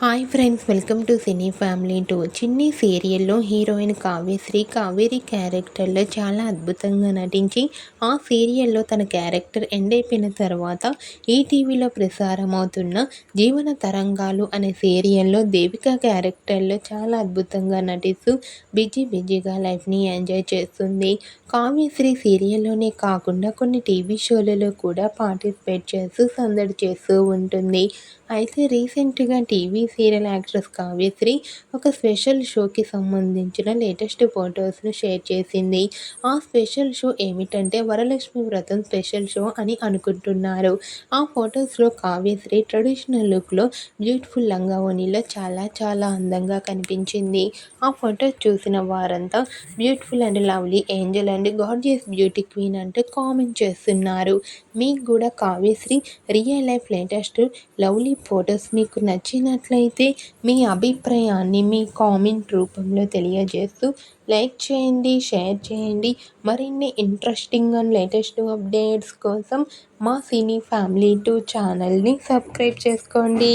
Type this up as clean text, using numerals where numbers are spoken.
Hi friends, welcome to cine family two. చిన్ని సీరియల్లో heroine Kavyasri Kaveri క్యారెక్టర్లో చాలా అద్భుతంగా నటించి ఆ సీరియల్లో తన క్యారెక్టర్ ఎండ్ అయిపోయిన తర్వాత ఈటీవీలో ప్రసారం అవుతున్న జీవన తరంగాలు అనే సీరియల్లో దేవిక క్యారెక్టర్లో చాలా అద్భుతంగా నటిస్తూ బిజీగా లైఫ్ని ఎంజాయ్ చేస్తుంది. కావ్యశ్రీ సీరియల్లోనే కాకుండా కొన్ని టీవీ షోలలో కూడా పార్టిసిపేట్ చేస్తూ సందడి చేస్తూ ఉంటుంది. అయితే రీసెంట్గా టీవీ సీరియల్ యాక్ట్రెస్ కావ్యశ్రీ ఒక స్పెషల్ షోకి సంబంధించిన లేటెస్ట్ ఫొటోస్ను షేర్ చేసింది. ఆ స్పెషల్ షో ఏమిటంటే వరలక్ష్మి వ్రతం స్పెషల్ షో అని అనుకుంటున్నారు. ఆ ఫొటోస్లో కావ్యశ్రీ ట్రెడిషనల్ లుక్లో బ్యూటిఫుల్ లంగావోణిలో చాలా అందంగా కనిపించింది. ఆ ఫొటోస్ చూసిన వారంతా beautiful and lovely Angel and gorgeous beauty queen అంటూ కామెంట్ చేస్తున్నారు. మీకు కూడా Kavyasri real life latest lovely photos మీకు నచ్చినట్లయితే మీ అభిప్రాయాన్ని మీ కామెంట్ రూపంలో తెలియజేస్తూ లైక్ చేయండి, షేర్ చేయండి. మరిన్ని ఇంట్రెస్టింగ్ అండ్ లేటెస్ట్ అప్డేట్స్ కోసం మా సినీ ఫ్యామిలీ 2 ఛానల్ని సబ్స్క్రైబ్ చేసుకోండి.